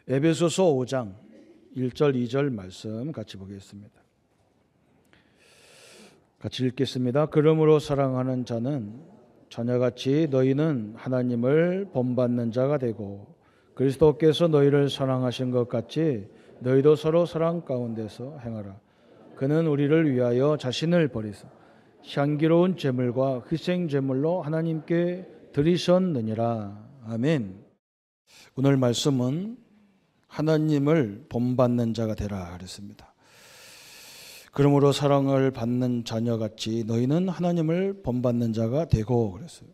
에베소서 5장 1절 2절 말씀 같이 보겠습니다. 같이 읽겠습니다. 그러므로 사랑하는 자는 자녀같이 너희는 하나님을 본받는 자가 되고 그리스도께서 너희를 사랑하신 것 같이 너희도 서로 사랑 가운데서 행하라. 그는 우리를 위하여 자신을 버리사 향기로운 제물과 희생 제물로 하나님께 드리셨느니라. 아멘. 오늘 말씀은 하나님을 본받는 자가 되라 그랬습니다. 그러므로 사랑을 받는 자녀같이 너희는 하나님을 본받는 자가 되고 그랬어요.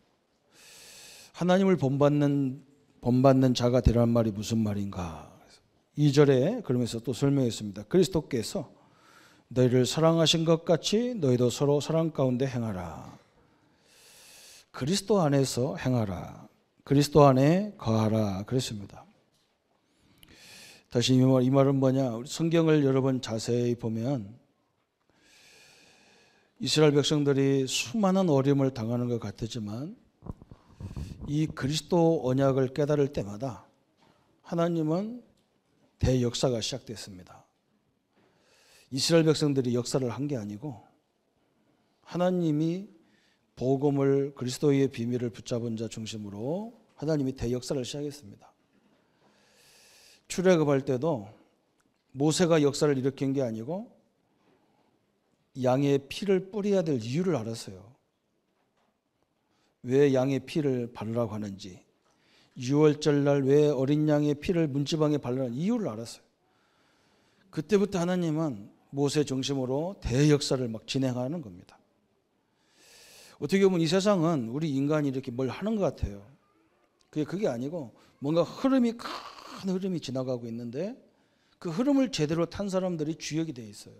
하나님을 본받는 자가 되라는 말이 무슨 말인가? 2절에 그러면서 또 설명했습니다. 그리스도께서 너희를 사랑하신 것 같이 너희도 서로 사랑 가운데 행하라. 그리스도 안에서 행하라. 그리스도 안에 거하라 그랬습니다. 다시 이 말은 뭐냐? 성경을 여러 번 자세히 보면 이스라엘 백성들이 수많은 어려움을 당하는 것 같았지만 이 그리스도 언약을 깨달을 때마다 하나님은 대역사가 시작됐습니다. 이스라엘 백성들이 역사를 한 게 아니고 하나님이 복음을 그리스도의 비밀을 붙잡은 자 중심으로 하나님이 대역사를 시작했습니다. 출애굽할 때도 모세가 역사를 일으킨 게 아니고 양의 피를 뿌려야 될 이유를 알았어요. 왜 양의 피를 바르라고 하는지, 6월절 날 왜 어린 양의 피를 문지방에 바르라는 이유를 알았어요. 그때부터 하나님은 모세 중심으로 대역사를 막 진행하는 겁니다. 어떻게 보면 이 세상은 우리 인간이 이렇게 뭘 하는 것 같아요. 그게 아니고 뭔가 큰 흐름이 지나가고 있는데 그 흐름을 제대로 탄 사람들이 주역이 되어 있어요.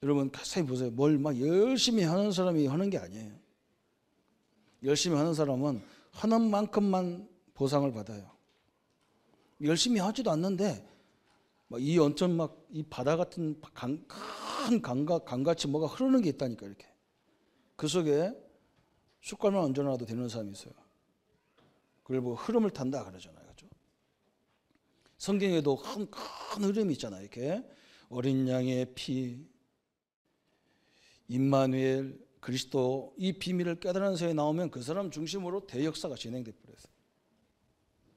여러분 가만히 보세요. 뭘 막 열심히 하는 사람이 하는 게 아니에요. 열심히 하는 사람은 하는 만큼만 보상을 받아요. 열심히 하지도 않는데 막 이 온천 막 이 바다 같은 큰 강같이 뭐가 흐르는 게 있다니까 이렇게. 그 속에 숟갈만 얹어놔도 되는 사람이 있어요. 그걸 뭐 흐름을 탄다 그러잖아요. 그렇죠? 성경에도 큰 흐름이 있잖아요. 이렇게 어린 양의 피, 임마누엘, 그리스도 이 비밀을 깨달은 사람이 나오면 그 사람 중심으로 대역사가 진행돼 버렸어요.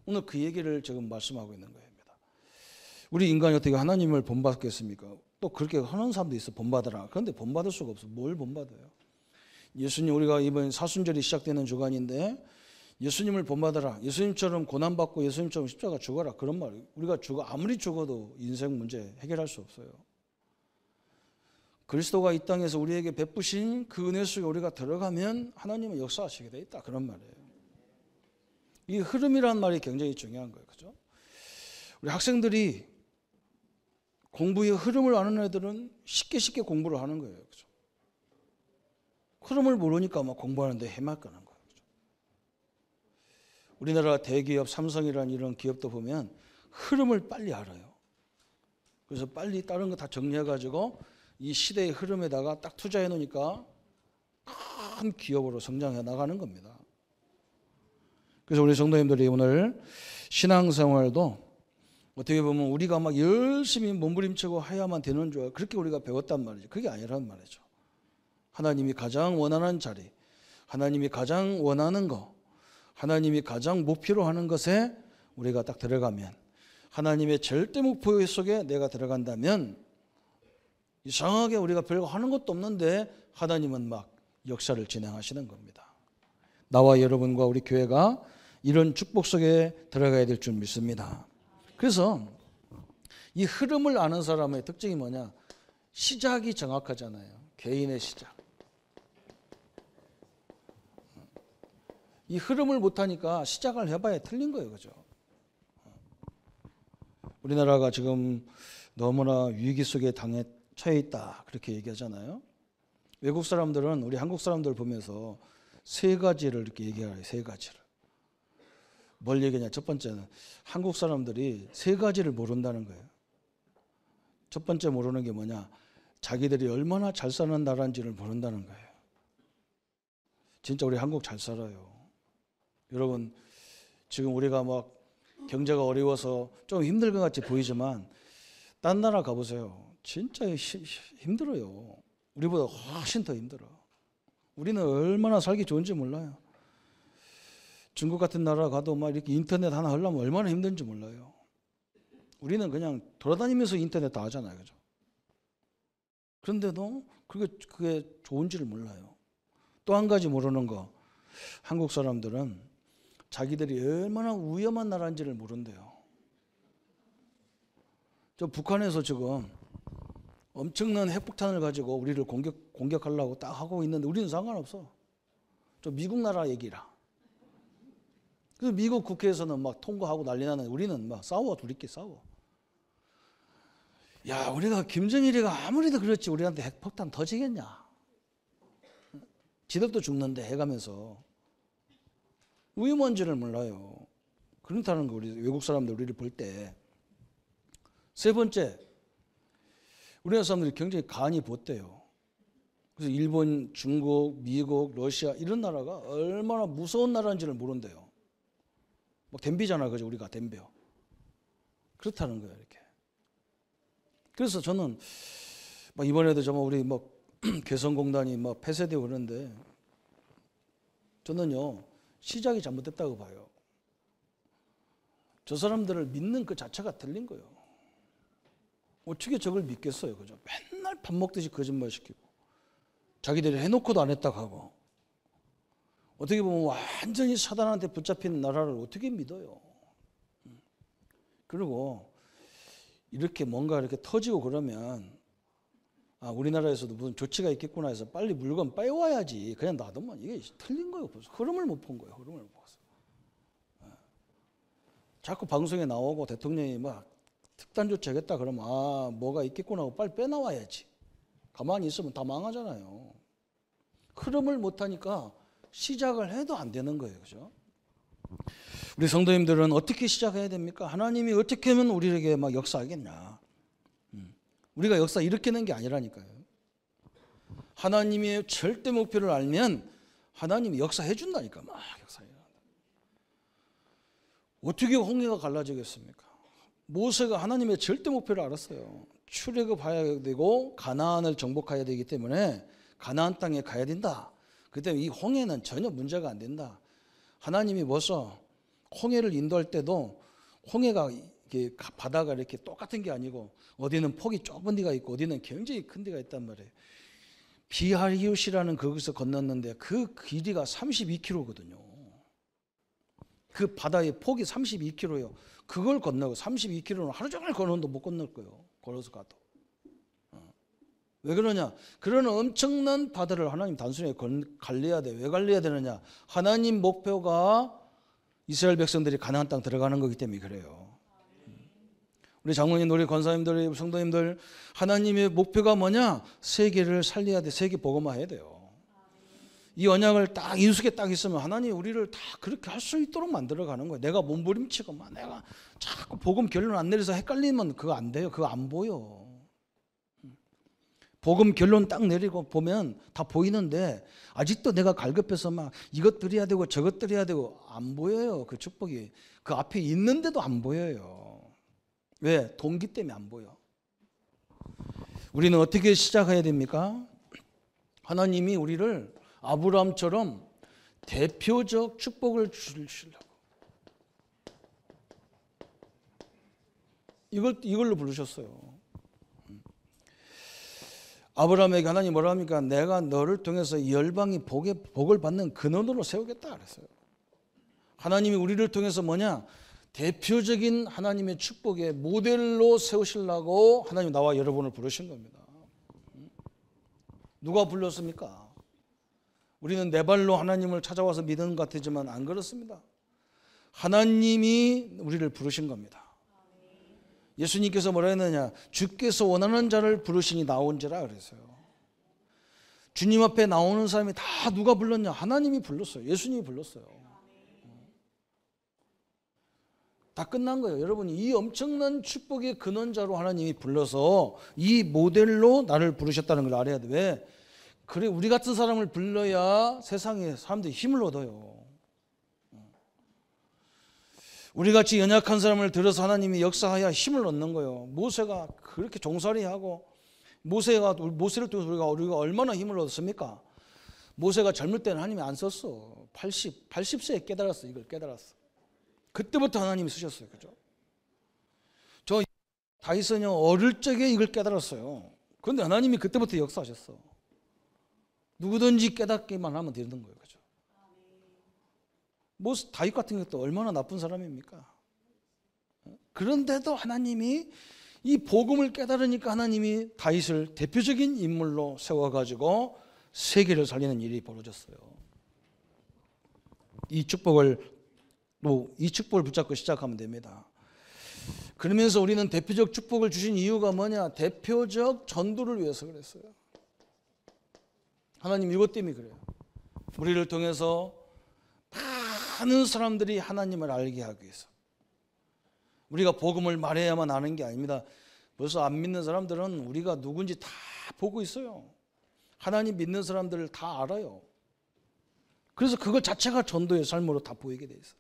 오늘 그 얘기를 지금 말씀하고 있는 거예요. 우리 인간이 어떻게 하나님을 본받겠습니까? 또 그렇게 하는 사람도 있어. 본받으라. 그런데 본받을 수가 없어. 뭘 본받아요? 예수님, 우리가 이번 사순절이 시작되는 주간인데 예수님을 본받아라. 예수님처럼 고난받고 예수님처럼 십자가 죽어라. 그런 말. 우리가 아무리 죽어도 인생 문제 해결할 수 없어요. 그리스도가 이 땅에서 우리에게 베푸신 그 은혜 속에 우리가 들어가면 하나님은 역사하시게 돼 있다. 그런 말이에요. 이 흐름이라는 말이 굉장히 중요한 거예요. 그죠? 우리 학생들이 공부의 흐름을 아는 애들은 쉽게 공부를 하는 거예요. 그죠? 흐름을 모르니까 막 공부하는데 해맑게 하는 거예요. 그죠? 우리나라 대기업 삼성이라는 이런 기업도 보면 흐름을 빨리 알아요. 그래서 빨리 다른 거 다 정리해가지고 이 시대의 흐름에다가 딱 투자해 놓으니까 큰 기업으로 성장해 나가는 겁니다. 그래서 우리 성도님들이 오늘 신앙생활도 어떻게 보면 우리가 막 열심히 몸부림치고 해야만 되는 줄 그렇게 우리가 배웠단 말이죠. 그게 아니란 말이죠. 하나님이 가장 원하는 자리, 하나님이 가장 원하는 거, 하나님이 가장 목표로 하는 것에 우리가 딱 들어가면 하나님의 절대 목표 속에 내가 들어간다면 이상하게 우리가 별거 하는 것도 없는데 하나님은 막 역사를 진행하시는 겁니다. 나와 여러분과 우리 교회가 이런 축복 속에 들어가야 될 줄 믿습니다. 그래서 이 흐름을 아는 사람의 특징이 뭐냐? 시작이 정확하잖아요. 개인의 시작. 이 흐름을 못하니까 시작을 해봐야 틀린 거예요. 그죠? 우리나라가 지금 너무나 위기 속에 처해 있다. 그렇게 얘기하잖아요. 외국 사람들은 우리 한국 사람들 보면서 세 가지를 이렇게 얘기해요. 세 가지를. 뭘 얘기하냐? 첫 번째는 한국 사람들이 세 가지를 모른다는 거예요. 첫 번째 모르는 게 뭐냐? 자기들이 얼마나 잘 사는 나라인지를 모른다는 거예요. 진짜 우리 한국 잘 살아요. 여러분 지금 우리가 막 경제가 어려워서 좀 힘들 것 같이 보이지만 딴 나라 가보세요. 진짜 힘들어요. 우리보다 훨씬 더 힘들어. 우리는 얼마나 살기 좋은지 몰라요. 중국 같은 나라 가도 막 이렇게 인터넷 하나 하려면 얼마나 힘든지 몰라요. 우리는 그냥 돌아다니면서 인터넷 다 하잖아요. 그죠? 그런데도 그게 좋은지를 몰라요. 또 한 가지 모르는 거, 한국 사람들은 자기들이 얼마나 위험한 나라인지를 모른대요. 저 북한에서 지금 엄청난 핵폭탄을 가지고 우리를 공격하려고 딱 하고 있는데 우리는 상관없어. 저 미국 나라 얘기라. 그래서 미국 국회에서는 막 통과하고 난리 나는데 우리는 막 싸워, 둘이끼리 싸워. 야, 우리가 김정일이가 아무리도 그렇지 우리한테 핵폭탄 터지겠냐. 지들도 죽는데 해가면서 위험한지를 몰라요. 그렇다는 거 우리 외국 사람들 우리를 볼 때. 세 번째, 우리나라 사람들이 굉장히 간이 못돼요. 그래서 일본, 중국, 미국, 러시아 이런 나라가 얼마나 무서운 나라인지를 모른대요. 막 덤비잖아, 그죠? 우리가 덤벼. 그렇다는 거예요, 이렇게. 그래서 저는 막 이번에도 정말 우리 뭐 개성공단이 막 폐쇄되고 그러는데 저는요 시작이 잘못됐다고 봐요. 저 사람들을 믿는 그 자체가 틀린 거예요. 어떻게 저걸 믿겠어요, 그죠? 맨날 밥 먹듯이 거짓말 시키고 자기들이 해놓고도 안 했다고 하고 어떻게 보면 완전히 사단한테 붙잡힌 나라를 어떻게 믿어요? 그리고 이렇게 뭔가 이렇게 터지고 그러면 아, 우리나라에서도 무슨 조치가 있겠구나 해서 빨리 물건 빼와야지. 그냥 놔두면 이게 틀린 거예요. 흐름을 못 본 거예요. 흐름을 못 봤어. 자꾸 방송에 나오고 대통령이 막 특단 조치하겠다 그러면 아, 뭐가 있겠구나 하고 빨리 빼놔와야지. 가만히 있으면 다 망하잖아요. 흐름을 못 하니까 시작을 해도 안 되는 거예요. 그죠? 우리 성도님들은 어떻게 시작해야 됩니까? 하나님이 어떻게 하면 우리에게 막 역사하겠냐. 우리가 역사 일으키는 게 아니라니까요. 하나님의 절대 목표를 알면 하나님이 역사해 준다니까. 막 역사해. 어떻게 홍해가 갈라지겠습니까? 모세가 하나님의 절대 목표를 알았어요. 출애굽해야 되고 가나안을 정복해야 되기 때문에 가나안 땅에 가야 된다. 그 때문에 이 홍해는 전혀 문제가 안 된다. 하나님이 벌써 홍해를 인도할 때도 홍해가 이렇게 바다가 이렇게 똑같은 게 아니고 어디는 폭이 좁은 데가 있고 어디는 굉장히 큰 데가 있단 말이에요. 비하리웃이라는 거기서 건넜는데 그 길이가 32km거든요. 그 바다의 폭이 32km예요. 그걸 건너고 32km는 하루 종일 걸어도 못 건널 거예요. 걸어서 가도. 왜 그러냐? 그런 엄청난 바다를 하나님 단순히 갈려야 돼. 왜 갈려야 되느냐? 하나님 목표가 이스라엘 백성들이 가나안 땅 들어가는 거기 때문에 그래요. 우리 장로님, 우리 권사님들, 우리 성도님들 하나님의 목표가 뭐냐? 세계를 살려야 돼. 세계 복음화해야 돼요. 이 언약을 딱 인숙에 딱 있으면 하나님 우리를 다 그렇게 할 수 있도록 만들어가는 거예요. 내가 몸부림치고 막 내가 자꾸 복음 결론 안 내려서 헷갈리면 그거 안 돼요. 그거 안 보여. 복음 결론 딱 내리고 보면 다 보이는데 아직도 내가 갈급해서 막 이것 드려야 되고 저것 드려야 되고 안 보여요. 그 축복이 그 앞에 있는데도 안 보여요. 왜? 동기 때문에 안 보여. 우리는 어떻게 시작해야 됩니까? 하나님이 우리를 아브라함처럼 대표적 축복을 주시려고 이걸로 부르셨어요. 아브라함에게 하나님 뭐라 합니까? 내가 너를 통해서 열방이 복을 받는 근원으로 세우겠다 그랬어요. 하나님이 우리를 통해서 뭐냐? 대표적인 하나님의 축복의 모델로 세우시려고 하나님 나와 여러분을 부르신 겁니다. 누가 불렀습니까? 우리는 내 발로 하나님을 찾아와서 믿는 것 같지만 안 그렇습니다. 하나님이 우리를 부르신 겁니다. 예수님께서 뭐라 했느냐? 주께서 원하는 자를 부르시니 나온지라 그랬어요. 주님 앞에 나오는 사람이 다 누가 불렀냐? 하나님이 불렀어요. 예수님이 불렀어요. 다 끝난 거예요. 여러분, 이 엄청난 축복의 근원자로 하나님이 불러서 이 모델로 나를 부르셨다는 걸 알아야 돼. 왜? 그래, 우리 같은 사람을 불러야 세상에 사람들이 힘을 얻어요. 우리같이 연약한 사람을 들어서 하나님이 역사하여 힘을 얻는 거예요. 모세가 그렇게 종살이하고 모세를 통해서 우리가 얼마나 힘을 얻었습니까? 모세가 젊을 때는 하나님이 안 썼어. 80세에 깨달았어. 이걸 깨달았어. 그때부터 하나님이 쓰셨어요. 그죠? 저 다윗은요 어릴 적에 이걸 깨달았어요. 그런데 하나님이 그때부터 역사하셨어. 누구든지 깨닫기만 하면 되는 거예요. 그죠? 다윗 같은 것도 얼마나 나쁜 사람입니까? 그런데도 하나님이 이 복음을 깨달으니까 하나님이 다윗을 대표적인 인물로 세워가지고 세계를 살리는 일이 벌어졌어요. 이 축복을 붙잡고 시작하면 됩니다. 그러면서 우리는 대표적 축복을 주신 이유가 뭐냐? 대표적 전도를 위해서 그랬어요. 하나님 이것 때문에 그래요. 우리를 통해서 많은 사람들이 하나님을 알게 하기 위해서. 우리가 복음을 말해야만 아는 게 아닙니다. 벌써 안 믿는 사람들은 우리가 누군지 다 보고 있어요. 하나님 믿는 사람들을 다 알아요. 그래서 그것 자체가 전도의 삶으로 다 보이게 돼 있어요.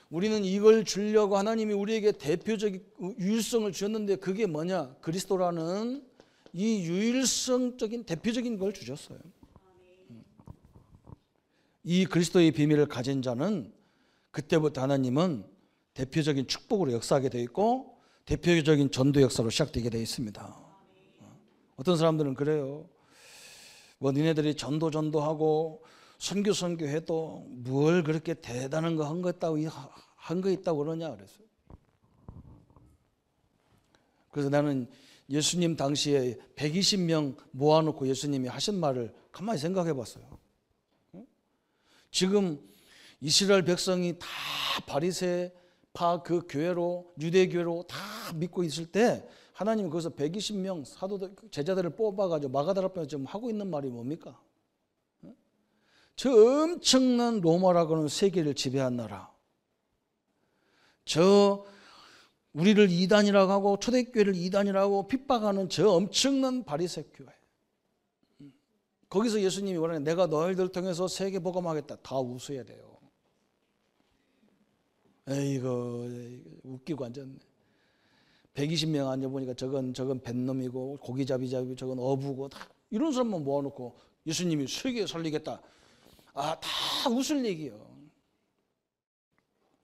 우리는 이걸 주려고 하나님이 우리에게 대표적인 유일성을 주셨는데 그게 뭐냐? 그리스도라는 이 유일성적인 대표적인 걸 주셨어요. 이 그리스도의 비밀을 가진 자는 그때부터 하나님은 대표적인 축복으로 역사하게 되어 있고 대표적인 전도 역사로 시작되게 되어 있습니다. 어떤 사람들은 그래요. 뭐 니네들이 전도하고 선교해도 뭘 그렇게 대단한 거 한 거 있다고 그러냐 그랬어요. 그래서 나는 예수님 당시에 120명 모아놓고 예수님이 하신 말을 가만히 생각해 봤어요. 지금 이스라엘 백성이 다 바리새파 그 교회로 유대교회로 다 믿고 있을 때 하나님은 거기서 120명 사도들 제자들을 뽑아가지고 마가다라방에서 지금 하고 있는 말이 뭡니까? 저 엄청난 로마라고 하는 세계를 지배한 나라, 저 우리를 이단이라고 하고 초대교회를 이단이라고 하고 핍박하는 저 엄청난 바리새 교회, 거기서 예수님이 원하는 내가 너희들을 통해서 세계 복음하겠다. 다 웃어야 돼요. 에이구 웃기고 앉았네. 120명 앉아보니까 저건 뱃놈이고 고기잡이잡이 저건 어부고 다 이런 사람만 모아놓고 예수님이 세계 살리겠다. 다 웃을 얘기요.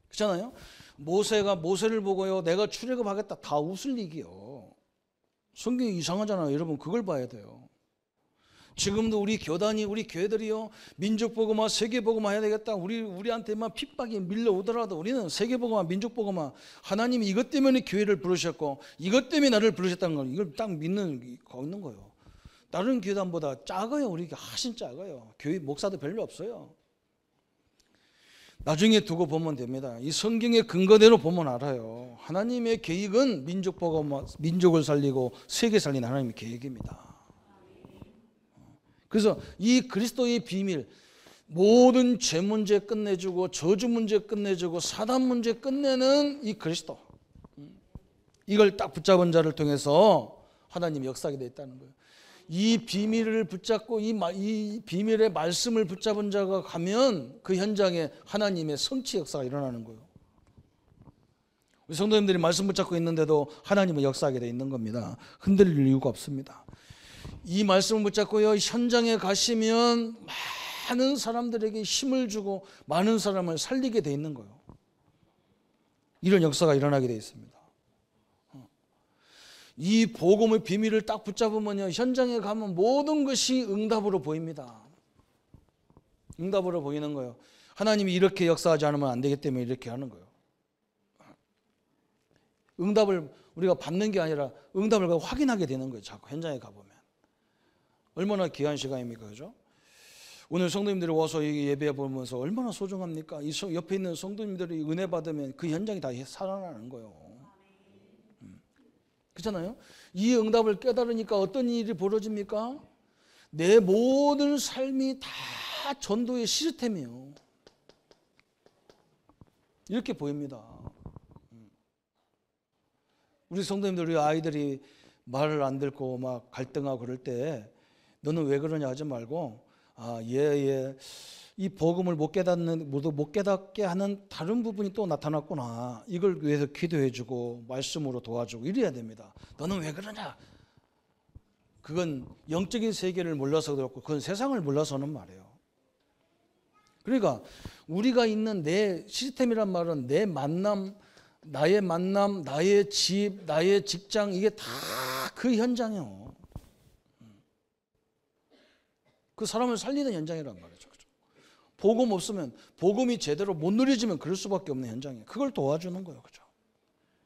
그렇잖아요. 모세가 모세를 보고요 내가 출애굽하겠다. 다 웃을 얘기요. 성경이 이상하잖아요. 여러분 그걸 봐야 돼요. 지금도 우리 교단이 우리 교회들이요 민족복음화 세계복음화 해야 되겠다. 우리한테만 핍박이 밀려오더라도 우리는 세계복음화 민족복음화 하나님이 이것 때문에 교회를 부르셨고 이것 때문에 나를 부르셨다는 걸 이걸 딱 믿는 거예요. 다른 교단보다 작아요. 우리가 훨씬 작아요. 교회 목사도 별로 없어요. 나중에 두고 보면 됩니다. 이 성경의 근거대로 보면 알아요. 하나님의 계획은 민족을 살리고 세계 살리는 하나님의 계획입니다. 그래서 이 그리스도의 비밀, 모든 죄 문제 끝내주고 저주 문제 끝내주고 사단 문제 끝내는 이 그리스도, 이걸 딱 붙잡은 자를 통해서 하나님이 역사하게 되어 있다는 거예요. 이 비밀을 붙잡고 이 비밀의 말씀을 붙잡은 자가 가면 그 현장에 하나님의 성취 역사가 일어나는 거예요. 우리 성도님들이 말씀 붙잡고 있는데도 하나님은 역사하게 되어 있는 겁니다. 흔들릴 이유가 없습니다. 이 말씀을 붙잡고요 현장에 가시면 많은 사람들에게 힘을 주고 많은 사람을 살리게 되어 있는 거예요. 이런 역사가 일어나게 되어 있습니다. 이 복음의 비밀을 딱 붙잡으면요 현장에 가면 모든 것이 응답으로 보입니다. 응답으로 보이는 거예요. 하나님이 이렇게 역사하지 않으면 안 되기 때문에 이렇게 하는 거예요. 응답을 우리가 받는 게 아니라 응답을 확인하게 되는 거예요. 자꾸 현장에 가보면. 얼마나 귀한 시간입니까? 그죠? 오늘 성도님들이 와서 예배 보면서 얼마나 소중합니까? 이 옆에 있는 성도님들이 은혜 받으면 그 현장이 다 살아나는 거예요. 그렇잖아요? 이 응답을 깨달으니까 어떤 일이 벌어집니까? 내 모든 삶이 다 전도의 시스템이에요. 이렇게 보입니다. 우리 성도님들, 우리 아이들이 말을 안 듣고 막 갈등하고 그럴 때 너는 왜 그러냐 하지 말고 이 복음을 못 깨닫게 하는 다른 부분이 또 나타났구나. 이걸 위해서 기도해주고 말씀으로 도와주고 이래야 됩니다. 너는 왜 그러냐? 그건 영적인 세계를 몰라서 그렇고 그건 세상을 몰라서는 말이에요. 그러니까 우리가 있는 내 시스템이란 말은 내 만남, 나의 집, 나의 직장 이게 다 그 현장이에요. 그 사람을 살리는 현장이란 말이죠. 복음 없으면 복음이 제대로 못 누려지면 그럴 수밖에 없는 현장이에요. 그걸 도와주는 거예요. 그죠?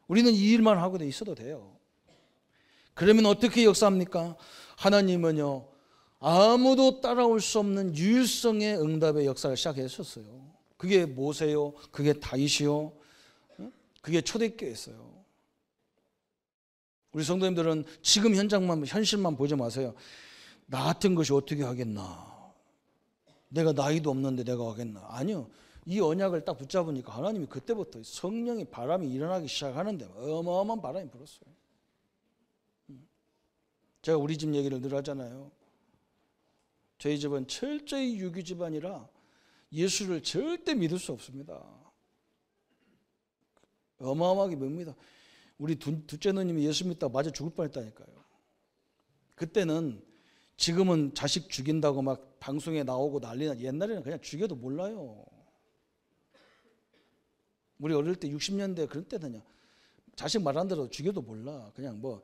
우리는 이 일만 하고 있어도 돼요. 그러면 어떻게 역사합니까? 하나님은요 아무도 따라올 수 없는 유일성의 응답의 역사를 시작하셨어요. 그게 모세요, 그게 다윗이요, 그게 초대교회였어요. 우리 성도님들은 지금 현실만 보지 마세요. 나 같은 것이 어떻게 하겠나? 내가 나이도 없는데 내가 하겠나? 아니요. 이 언약을 딱 붙잡으니까 하나님이 그때부터 성령의 바람이 일어나기 시작하는데 어마어마한 바람이 불었어요. 제가 우리 집 얘기를 늘 하잖아요. 저희 집은 철저히 유교 집안이라 예수를 절대 믿을 수 없습니다. 어마어마하게 밉니다. 우리 둘째 누님이 예수 믿다가 맞아 죽을 뻔했다니까요. 그때는 지금은 자식 죽인다고 막 방송에 나오고 난리나. 옛날에는 그냥 죽여도 몰라요. 우리 어릴 때 60년대 그런 때는요. 자식 말 안 들어도 죽여도 몰라. 그냥 뭐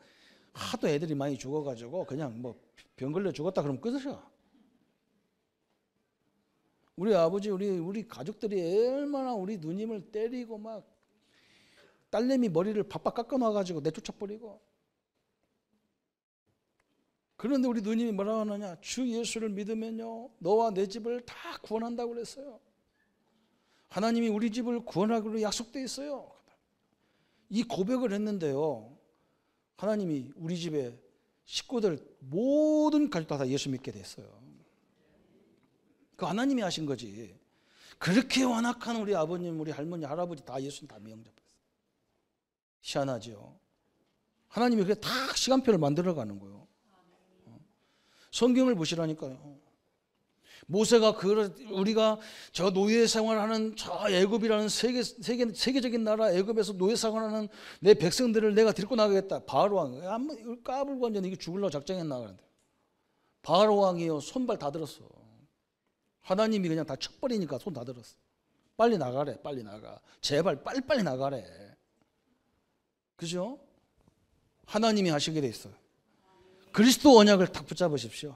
하도 애들이 많이 죽어가지고 그냥 뭐 병 걸려 죽었다 그러면 끝이야. 우리 아버지 우리 가족들이 얼마나 우리 누님을 때리고 막 딸내미 머리를 바빡 깎아놔가지고 내쫓아버리고. 그런데 우리 누님이 뭐라고 하느냐? 주 예수를 믿으면요 너와 내 집을 다 구원한다고 그랬어요. 하나님이 우리 집을 구원하기로 약속돼 있어요. 이 고백을 했는데요 하나님이 우리 집에 식구들 모든 가족 다 예수 믿게 됐어요. 그 하나님이 하신 거지. 그렇게 완악한 우리 아버님, 우리 할머니, 할아버지 다 예수님 다 영접했어요. 희한하죠. 하나님이 그게 다 시간표를 만들어가는 거예요. 성경을 보시라니까요. 모세가 우리가 저 노예 생활하는 저 애굽이라는 세계적인 나라 애굽에서 노예 생활하는 내 백성들을 내가 데리고 나가겠다. 바로 왕 까불고 완전 이게 죽으려고 작정했나 그런데 바로 왕이요 손발 다 들었어. 하나님이 그냥 다 척버리니까 손 다 들었어. 빨리 나가래, 빨리 나가. 제발 빨리 나가래. 그죠? 하나님이 하시게 돼 있어요. 그리스도 언약을 딱 붙잡으십시오.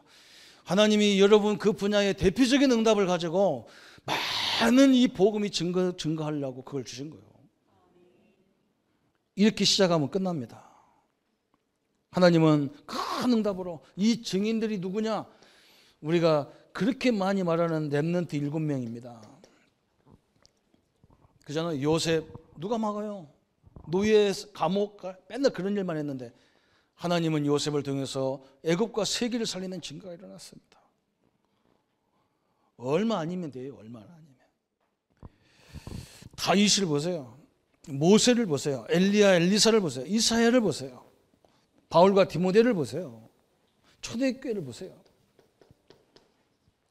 하나님이 여러분 그 분야의 대표적인 응답을 가지고 많은 이 복음이 증거하려고 그걸 주신 거예요. 이렇게 시작하면 끝납니다. 하나님은 큰 응답으로 이 증인들이 누구냐? 우리가 그렇게 많이 말하는 렘넌트 7명입니다. 그잖아요. 요셉 누가 막아요? 노예 감옥 맨날 그런 일만 했는데 하나님은 요셉을 통해서 애굽과 세계를 살리는 증거가 일어났습니다. 얼마 아니면 돼요. 얼마 아니면. 다윗을 보세요. 모세를 보세요. 엘리야, 엘리사를 보세요. 이사야를 보세요. 바울과 디모데를 보세요. 초대교회를 보세요.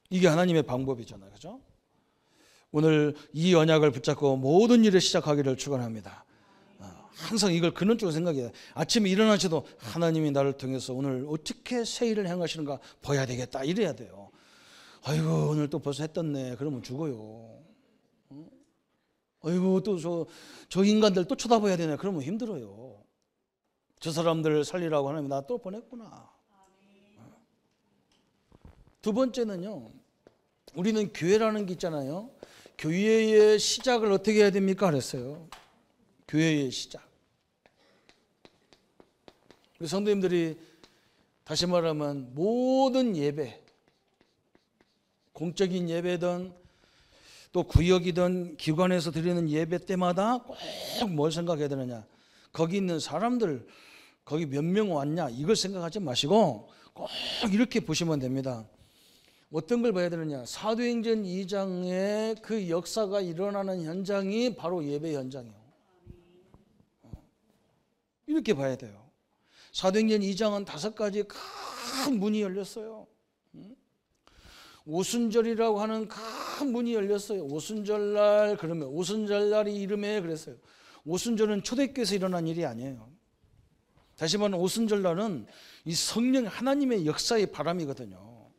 이게 하나님의 방법이잖아요. 그죠? 오늘 이 언약을 붙잡고 모든 일을 시작하기를 축원합니다. 항상 이걸 근원적으로 생각해요. 아침에 일어나셔도 하나님이 나를 통해서 오늘 어떻게 새 일을 행하시는가 봐야 되겠다. 이래야 돼요. 아이고 오늘 또 벌써 해 떴네. 그러면 죽어요. 아이고 또 저 인간들 또 쳐다봐야 되네. 그러면 힘들어요. 저 사람들을 살리라고 하나님이 나 또 보냈구나. 두 번째는요. 우리는 교회라는 게 있잖아요. 교회의 시작을 어떻게 해야 됩니까? 그랬어요. 교회의 시작. 우리 성도님들이 다시 말하면 모든 예배, 공적인 예배든 또 구역이든 기관에서 드리는 예배 때마다 꼭 뭘 생각해야 되느냐. 거기 있는 사람들, 거기 몇 명 왔냐 이걸 생각하지 마시고 꼭 이렇게 보시면 됩니다. 어떤 걸 봐야 되느냐. 사도행전 2장의 그 역사가 일어나는 현장이 바로 예배 현장이에요. 이렇게 봐야 돼요. 사도행전 2장은 5가지 큰 문이 열렸어요. 오순절이라고 하는 큰 문이 열렸어요. 오순절날 그러면 오순절날이 이름에 그랬어요. 오순절은 초대교회에서 일어난 일이 아니에요. 다시 말하면 오순절날은 이 성령 하나님의 역사의 바람이거든요.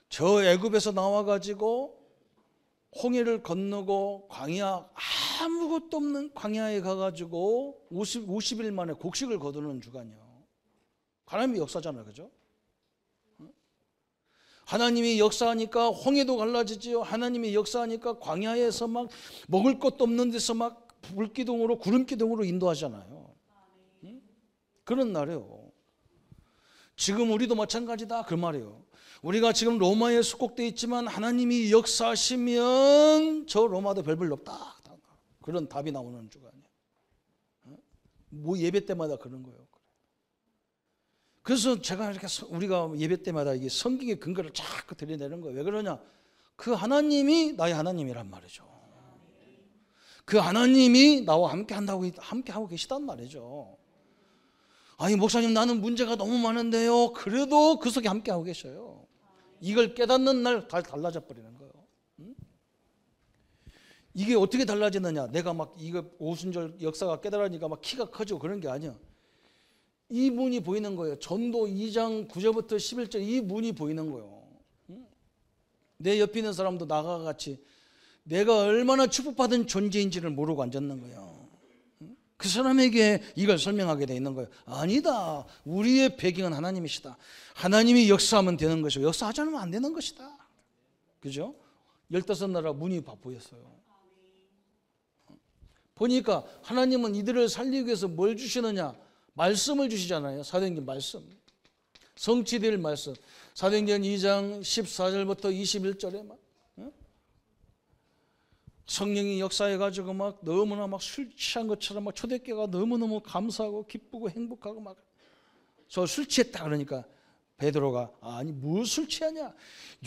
저 애굽에서 나와가지고 홍해를 건너고 광야, 아무것도 없는 광야에 가가지고 50일 만에 곡식을 거두는 주간이요. 하나님의 역사잖아요. 그죠? 하나님이 역사하니까 홍해도 갈라지지요. 하나님이 역사하니까 광야에서 막 먹을 것도 없는 데서 막 불기둥으로 구름기둥으로 인도하잖아요. 그런 날이에요. 지금 우리도 마찬가지다 그 말이에요. 우리가 지금 로마에 숙곡되어 있지만 하나님이 역사하시면 저 로마도 별볼일 없다. 그런 답이 나오는 주간이에요. 뭐 예배 때마다 그런 거예요. 그래서 제가 이렇게 우리가 예배 때마다 이게 성경의 근거를 자꾸 들여내는 거예요. 왜 그러냐? 그 하나님이 나의 하나님이란 말이죠. 그 하나님이 나와 함께 하고 계시단 말이죠. 아니 목사님 나는 문제가 너무 많은데요. 그래도 그 속에 함께 하고 계셔요. 이걸 깨닫는 날 달라져 버리는 거예요. 이게 어떻게 달라지느냐? 내가 막 이거 오순절 역사가 깨달으니까 막 키가 커지고 그런 게 아니야. 이 문이 보이는 거예요. 전도 2장 9절부터 11절 이 문이 보이는 거예요. 내 옆에 있는 사람도 나가 같이 내가 얼마나 축복받은 존재인지를 모르고 앉았는 거예요. 그 사람에게 이걸 설명하게 돼 있는 거예요. 아니다. 우리의 배경은 하나님이시다. 하나님이 역사하면 되는 것이고 역사하지 않으면 안 되는 것이다. 그죠? 15나라 문이 보였어요. 보니까 하나님은 이들을 살리기 위해서 뭘 주시느냐? 말씀을 주시잖아요. 사도행전 말씀. 성취될 말씀. 사도행전 2장 14절부터 21절에 막 성령이 역사해가지고 막 너무나 막 술 취한 것처럼 막 초대교회가 너무너무 감사하고 기쁘고 행복하고 막 저 술 취했다 그러니까 베드로가 아니 뭐 술 취하냐?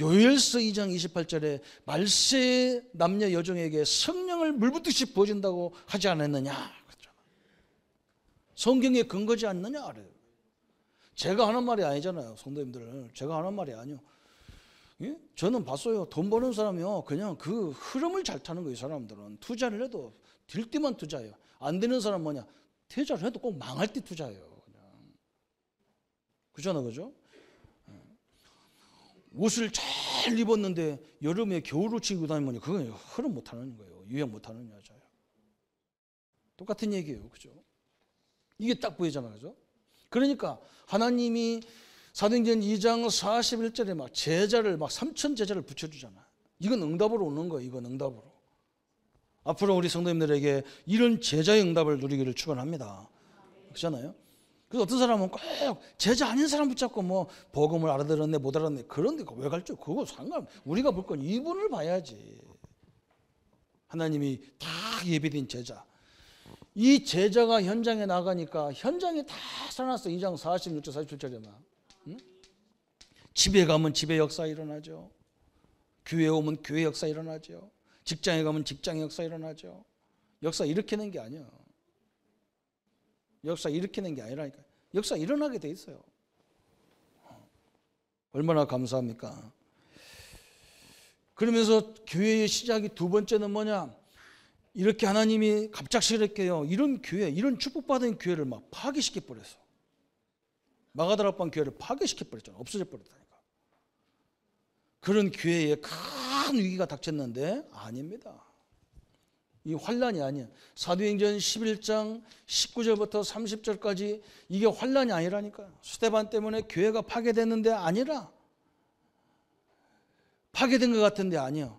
요엘서 2장 28절에 말세 남녀 여종에게 성령을 물붓듯이 부어준다고 하지 않았느냐? 그렇죠. 성경에 근거지 않느냐? 그래요. 제가 하는 말이 아니잖아요. 성도님들 제가 하는 말이 아니요. 예? 저는 봤어요. 돈 버는 사람이요. 그냥 그 흐름을 잘 타는 거예요. 이 사람들은 투자를 해도 될 때만 투자해요. 안 되는 사람 뭐냐? 투자를 해도 꼭 망할 때 투자해요. 그냥. 그잖아, 그죠? 옷을 잘 입었는데 여름에 겨울옷 입고 다니면 그건 흐름 못 타는 거예요. 유행 못 타는 여자예요. 똑같은 얘기예요, 그죠? 이게 딱 보이잖아요, 그죠? 그러니까 하나님이 사도행전 2장 41절에 막 제자를 막 3천 제자를 붙여주잖아. 이건 응답으로 오는 거예요. 이건 응답으로. 앞으로 우리 성도님들에게 이런 제자의 응답을 누리기를 축원합니다. 그렇잖아요. 그래서 어떤 사람은 꼭 제자 아닌 사람 붙잡고 뭐 복음을 알아들었네 못 알았네 그런데 왜 갈죠? 그거 상관. 우리가 볼 건 이분을 봐야지. 하나님이 다 예비된 제자. 이 제자가 현장에 나가니까 현장에 다 살아났어. 2장 46절 47절에 막. 집에 가면 집의 역사 일어나죠. 교회에 오면 교회 역사 일어나죠. 직장에 가면 직장의 역사 일어나죠. 역사 일으키는 게 아니야. 역사 일으키는 게 아니라니까. 역사 일어나게 돼 있어요. 얼마나 감사합니까? 그러면서 교회의 시작이 두 번째는 뭐냐? 이렇게 하나님이 갑작스럽게요. 이런 교회, 이런 축복받은 교회를 막 파괴시켜 버렸어. 마가다락방 교회를 파괴시켜 버렸잖아. 없어져 버렸다니까. 그런 교회에 큰 위기가 닥쳤는데 아닙니다. 이 환란이 아니야. 사도행전 11장 19절부터 30절까지 이게 환란이 아니라니까요. 스데반 때문에 교회가 파괴됐는데 아니라 파괴된 것 같은데 아니야.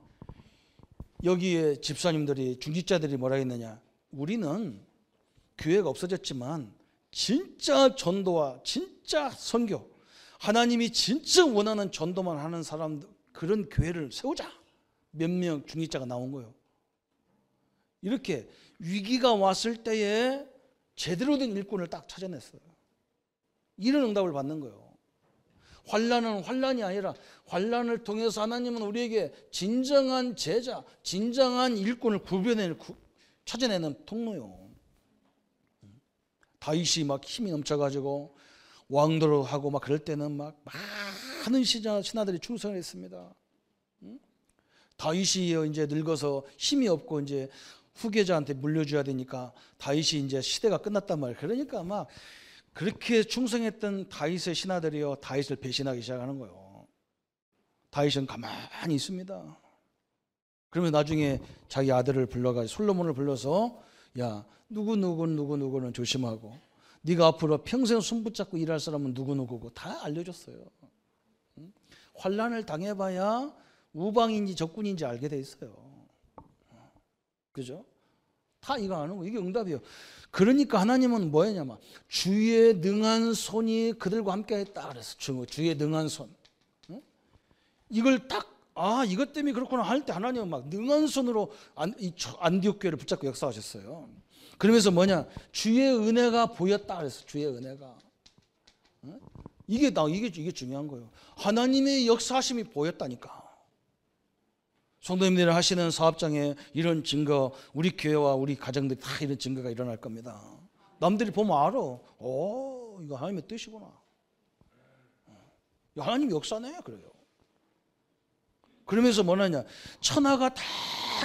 여기에 집사님들이 중직자들이 뭐라 했느냐? 우리는 교회가 없어졌지만 진짜 전도와 진짜 선교 하나님이 진짜 원하는 전도만 하는 사람들 그런 교회를 세우자. 몇 명 중직자가 나온 거예요. 이렇게 위기가 왔을 때에 제대로 된 일꾼을 딱 찾아냈어요. 이런 응답을 받는 거예요. 환란은 환란이 아니라 환란을 통해서 하나님은 우리에게 진정한 제자, 진정한 일꾼을 찾아내는 통로요. 다윗이 막 힘이 넘쳐가지고 왕도로 하고 막 그럴 때는 막 많은 신하들이 충성을 했습니다. 다윗이 이제 늙어서 힘이 없고 이제 후계자한테 물려줘야 되니까 다윗이 이제 시대가 끝났단 말이에요. 그러니까 막 그렇게 충성했던 다윗의 신하들이요, 다윗을 배신하기 시작하는 거예요. 다윗은 가만히 있습니다. 그러면 나중에 자기 아들을 불러가지고 솔로몬을 불러서 야, 누구는 조심하고 네가 앞으로 평생 손붙잡고 일할 사람은 누구누구고 다 알려줬어요. 환난을 당해봐야 우방인지 적군인지 알게 돼 있어요. 그죠? 다 이거 아는 거. 이게 응답이에요. 그러니까 하나님은 뭐였냐면 주의 능한 손이 그들과 함께 했다 그랬어. 주의 능한 손. 이걸 딱 이것 때문에 그렇구나 할 때 하나님은 막 능한 손으로 안디옥 교회를 붙잡고 역사하셨어요. 그러면서 뭐냐? 주의 은혜가 보였다 그랬어. 주의 은혜가. 이게 중요한 거예요. 하나님의 역사하심이 보였다니까. 성도님들이 하시는 사업장에 이런 증거, 우리 교회와 우리 가정들이 다 이런 증거가 일어날 겁니다. 남들이 보면 알아. 이거 하나님의 뜻이구나. 하나님 역사네. 그래요. 그러면서 뭐냐냐? 천하가 다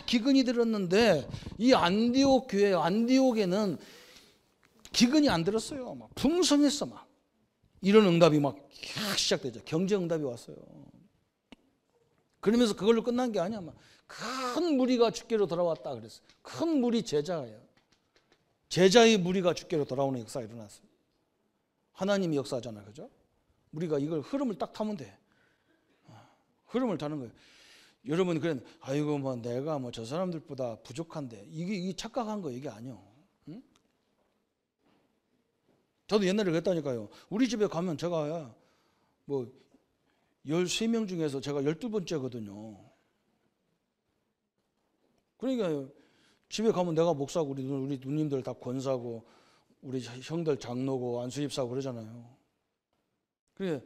기근이 들었는데 이 안디옥 교회, 안디옥에는 기근이 안 들었어요. 막 풍성했어. 막 이런 응답이 막 시작되죠. 경제 응답이 왔어요. 그러면서 그걸로 끝난 게 아니야. 막 큰 무리가 주께로 돌아왔다 그랬어요. 큰 무리 제자예요. 제자의 무리가 주께로 돌아오는 역사가 일어났어요. 하나님이 역사하잖아요. 그죠? 우리가 이걸 흐름을 딱 타면 돼. 흐름을 타는 거예요. 여러분 그래, 아이고 뭐 내가 뭐 저 사람들보다 부족한데 이게 착각한 거 이게 아니요. 응? 저도 옛날에 그랬다니까요. 우리 집에 가면 제가 뭐 13명 중에서 제가 12번째거든요. 그러니까 집에 가면 내가 목사고 우리 누님들 다 권사고 우리 형들 장로고 안수집사고 그러잖아요. 그래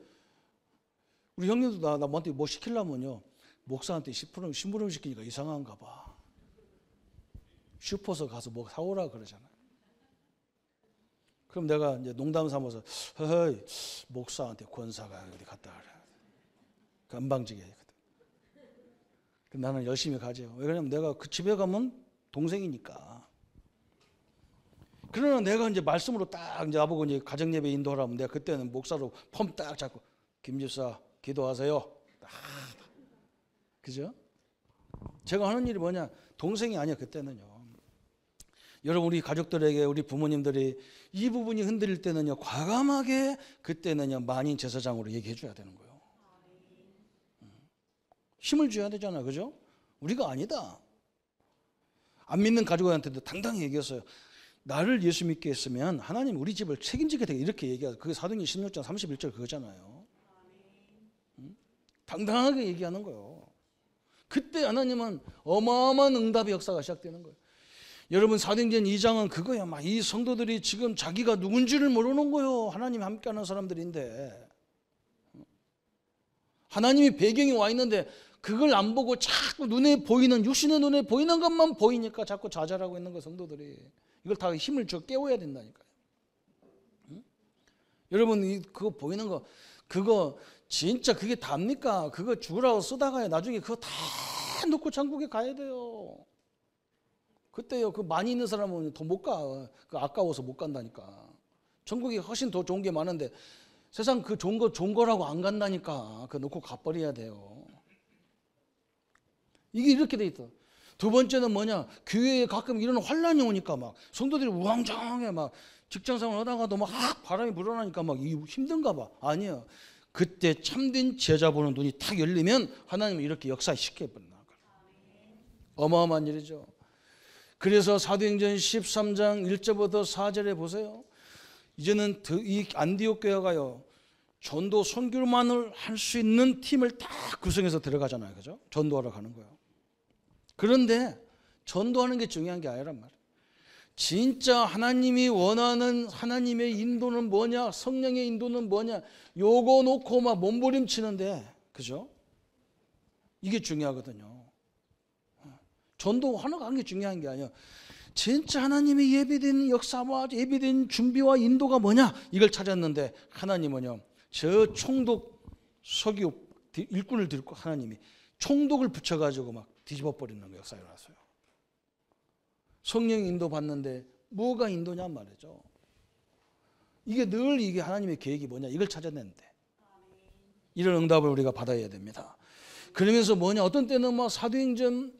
우리 형님도 나한테 뭐 시키려면요 목사한테 심부름 시키니까 이상한가 봐. 슈퍼서 가서 뭐 사오라 그러잖아요. 그럼 내가 이제 농담 삼아서 허허이 목사한테 권사가 어디 갔다 그래. 건방지게 하거든. 나는 열심히 가죠. 왜냐면 내가 그 집에 가면 동생이니까. 그러나 내가 이제 말씀으로 딱 이제 나보고 이제 가정 예배 인도하라면 내가 그때는 목사로 폼 딱 잡고 김 집사 기도하세요. 그죠? 제가 하는 일이 뭐냐? 동생이 아니야 그때는요. 여러분 우리 가족들에게 우리 부모님들이 이 부분이 흔들릴 때는요 과감하게 그때는요 만인 제사장으로 얘기해 줘야 되는 거예요. 힘을 줘야 되잖아. 그죠? 우리가 아니다. 안 믿는 가족한테도 당당히 얘기했어요. 나를 예수 믿게 했으면 하나님 우리 집을 책임지게 되게 이렇게 얘기하죠. 그게 사도행전 16장 31절 그거잖아요. 당당하게 얘기하는 거예요. 그때 하나님은 어마어마한 응답의 역사가 시작되는 거예요. 여러분 사도행전 2장은 그거야. 막 이 성도들이 지금 자기가 누군지를 모르는 거예요. 하나님 함께하는 사람들인데 하나님이 배경이 와 있는데 그걸 안 보고 자꾸 눈에 보이는 육신의 눈에 보이는 것만 보이니까 자꾸 좌절하고 있는 거 성도들이. 이걸 다 힘을 줘 깨워야 된다니까요. 여러분 그거 보이는 거 그거 진짜 그게 답니까? 그거 죽으라고 쓰다가 나중에 그거 다 놓고 천국에 가야 돼요. 그때요 그 많이 있는 사람은 더 못 가. 그 아까워서 못 간다니까. 천국이 훨씬 더 좋은 게 많은데 세상 그 좋은 거라고 안 간다니까. 그거 놓고 가버려야 돼요. 이게 이렇게 돼 있다. 두 번째는 뭐냐? 교회에 가끔 이런 환란이 오니까 막 성도들이 우왕좌왕해 막 직장생활 하다가도 막 바람이 불어나니까 막 힘든가 봐. 아니야. 그때 참된 제자 보는 눈이 탁 열리면 하나님은 이렇게 역사시켜버린다. 어마어마한 일이죠. 그래서 사도행전 13장 1절부터 4절에 보세요. 이제는 이 안디옥 교회가요. 전도 선교만을 할 수 있는 팀을 딱 구성해서 들어가잖아요. 그죠? 전도하러 가는 거예요. 그런데 전도하는 게 중요한 게 아니란 말이에요. 진짜 하나님이 원하는 하나님의 인도는 뭐냐? 성령의 인도는 뭐냐? 요거 놓고 막 몸부림치는데 그죠? 이게 중요하거든요. 전도하는 게 중요한 게 아니에요. 진짜 하나님의 예비된 역사와 예비된 준비와 인도가 뭐냐? 이걸 찾았는데 하나님은요. 저 총독 서기 일꾼을 들고 하나님이 총독을 붙여가지고 막 뒤집어 버리는 역사가 일어났어요. 성령 인도 받는데 뭐가 인도냐 말이죠. 이게 늘 이게 하나님의 계획이 뭐냐 이걸 찾아내는데 이런 응답을 우리가 받아야 됩니다. 그러면서 뭐냐 어떤 때는 막 사도행전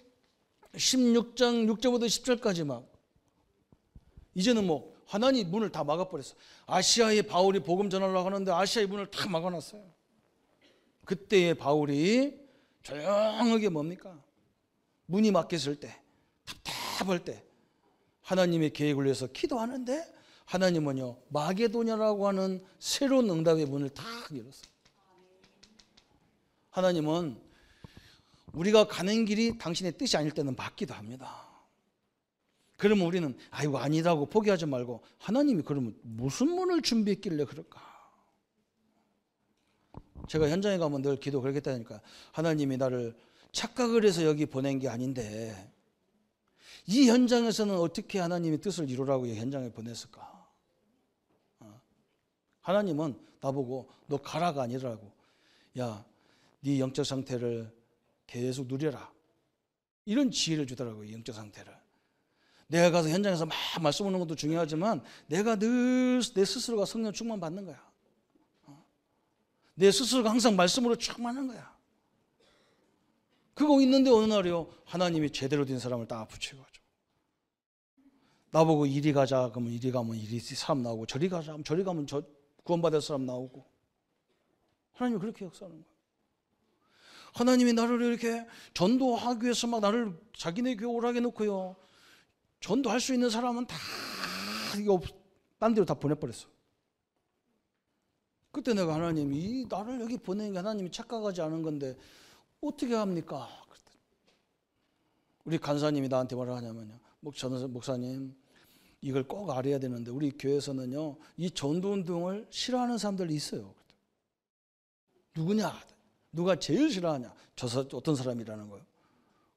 16장 6절부터 10절까지 막 이제는 뭐 하나님 문을 다 막아버렸어. 아시아에 바울이 복음 전하려고 하는데 아시아의 문을 다 막아놨어요. 그때의 바울이 조용하게 뭡니까? 문이 막혔을 때 답답할 때 하나님의 계획을 위해서 기도하는데 하나님은요 마게도냐라고 하는 새로운 응답의 문을 다 열었어요. 하나님은 우리가 가는 길이 당신의 뜻이 아닐 때는 막기도 합니다. 그러면 우리는 아이고 아니라고 포기하지 말고 하나님이 그러면 무슨 문을 준비했길래 그럴까? 제가 현장에 가면 늘 기도 그렇게 했다니까. 하나님이 나를 착각을 해서 여기 보낸 게 아닌데 이 현장에서는 어떻게 하나님의 뜻을 이루라고 이 현장에 보냈을까? 하나님은 나보고 너 가라가 아니라고. 야, 네 영적 상태를 계속 누려라. 이런 지혜를 주더라고요. 영적 상태를. 내가 가서 현장에서 막 말씀 오는 것도 중요하지만 내가 늘 내 스스로가 성령 충만 받는 거야. 내 스스로가 항상 말씀으로 충만한 거야. 그거 있는데 어느 날이요 하나님이 제대로 된 사람을 딱 붙여가지고 나보고 이리 가자 그러면 이리 가면 이리 사람 나오고 저리 가자 하면 저리 가면 저 구원받을 사람 나오고 하나님이 그렇게 역사하는 거야. 하나님이 나를 이렇게 전도하기 위해서 막 나를 자기네 교회 오라게 놓고요 전도할 수 있는 사람은 다 이거 딴 데로 다 보내버렸어. 그때 내가 하나님이 나를 여기 보내는 게 하나님이 착각하지 않은 건데 어떻게 합니까? 우리 간사님이 나한테 뭐라 하냐면요 목사님 이걸 꼭 알아야 되는데 우리 교회에서는요 이 전도운동을 싫어하는 사람들이 있어요. 누구냐? 누가 제일 싫어하냐? 어떤 사람이라는 거예요.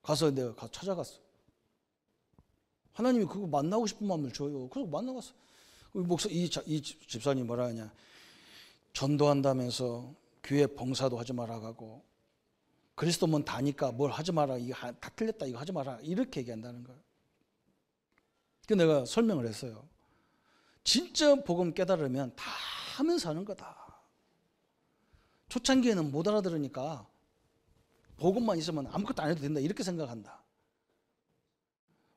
가서 내가 찾아갔어. 하나님이 그거 만나고 싶은 마음을 줘요. 그래서 만나갔어. 이 집사님이 뭐라 하냐? 전도한다면서 교회 봉사도 하지 말아가고 그리스도면 다니까 뭘 하지 마라. 이거 다 틀렸다. 이거 하지 마라. 이렇게 얘기한다는 거예요. 그래서 내가 설명을 했어요. 진짜 복음 깨달으면 다 하면서 하는 거다. 초창기에는 못 알아들으니까 복음만 있으면 아무것도 안 해도 된다 이렇게 생각한다.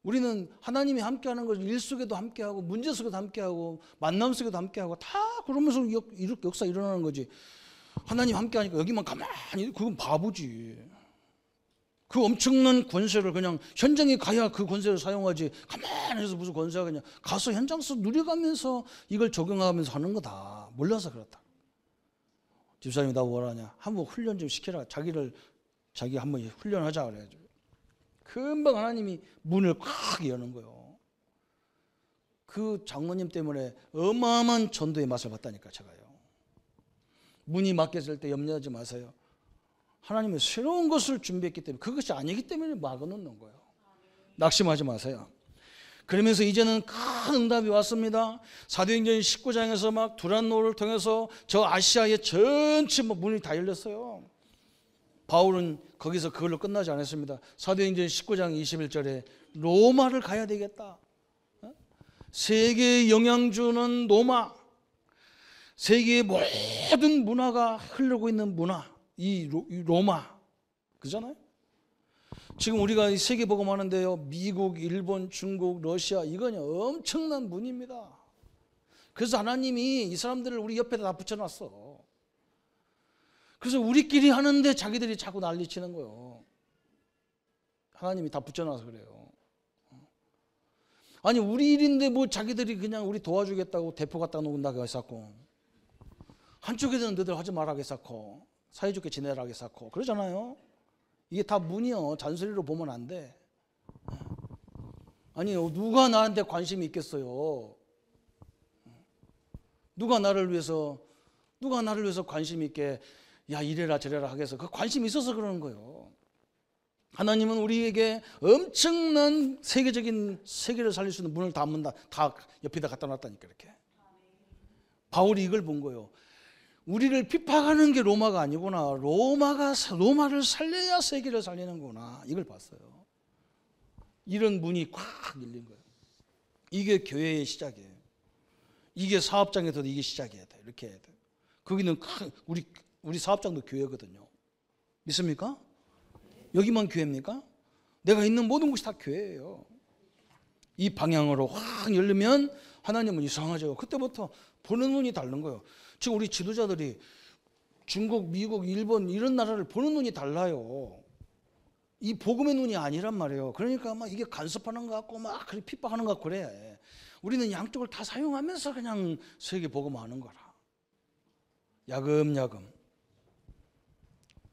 우리는 하나님이 함께하는 걸 일 속에도 함께하고 문제 속에도 함께하고 만남 속에도 함께하고 다 그러면서 이렇게 역사 일어나는 거지. 하나님 함께하니까 여기만 가만히 그건 바보지. 그 엄청난 권세를 그냥 현장에 가야 그 권세를 사용하지 가만히 해서 무슨 권세가 그냥 가서 현장에서 누려가면서 이걸 적용하면서 하는 거다. 몰라서 그렇다. 집사님이 나보고 뭐라 하냐. 한번 훈련 좀 시켜라. 자기 한번 훈련하자 그래가지고 금방 하나님이 문을 콱 여는 거예요. 그 장로님 때문에 어마어마한 전도의 맛을 봤다니까 제가요. 문이 막혔을 때 염려하지 마세요. 하나님은 새로운 것을 준비했기 때문에 그것이 아니기 때문에 막아놓는 거예요. 낙심하지 마세요. 그러면서 이제는 큰 응답이 왔습니다. 사도행전 19장에서 막 두란노를 통해서 저 아시아의 전체 문이 다 열렸어요. 바울은 거기서 그걸로 끝나지 않았습니다. 사도행전 19장 21절에 로마를 가야 되겠다. 세계에 영향 주는 로마, 세계의 모든 문화가 흐르고 있는 문화, 이 로마, 그잖아요. 지금 우리가 이 세계 복음하는데요, 미국, 일본, 중국, 러시아 이건 엄청난 문입니다. 그래서 하나님이 이 사람들을 우리 옆에다 다 붙여놨어. 그래서 우리끼리 하는데 자기들이 자꾸 난리치는 거예요. 하나님이 다 붙여놔서 그래요. 아니 우리 일인데 뭐 자기들이 그냥 우리 도와주겠다고 대표 갖다 놓는다고 했었고 한쪽에서는 너희들 하지 말라고 했었고 사이좋게 지내라고 했었고 그러잖아요. 이게 다 문이요. 잔소리로 보면 안 돼. 아니 누가 나한테 관심이 있겠어요. 누가 나를 위해서 관심 있게 야 이래라 저래라 하겠어. 그 관심이 있어서 그러는 거예요. 하나님은 우리에게 엄청난 세계적인 세계를 살릴 수 있는 문을 다 옆에다 갖다 놨다니까 이렇게. 바울이 이걸 본 거예요. 우리를 핍박하는 게 로마가 아니구나. 로마를 살려야 세계를 살리는구나. 이걸 봤어요. 이런 문이 콱 열린 거예요. 이게 교회의 시작이에요. 이게 사업장에서도 이게 시작해야 돼. 이렇게 해야 돼. 거기는 우리 사업장도 교회거든요. 믿습니까? 여기만 교회입니까? 내가 있는 모든 곳이 다 교회예요. 이 방향으로 확 열리면 하나님은 이상하죠. 그때부터 보는 눈이 다른 거예요. 지금 우리 지도자들이 중국, 미국, 일본 이런 나라를 보는 눈이 달라요. 이 복음의 눈이 아니란 말이에요. 그러니까 막 이게 간섭하는 것 같고 막 핍박하는 것 같고 그래. 우리는 양쪽을 다 사용하면서 그냥 세계 복음하는 거라. 야금야금.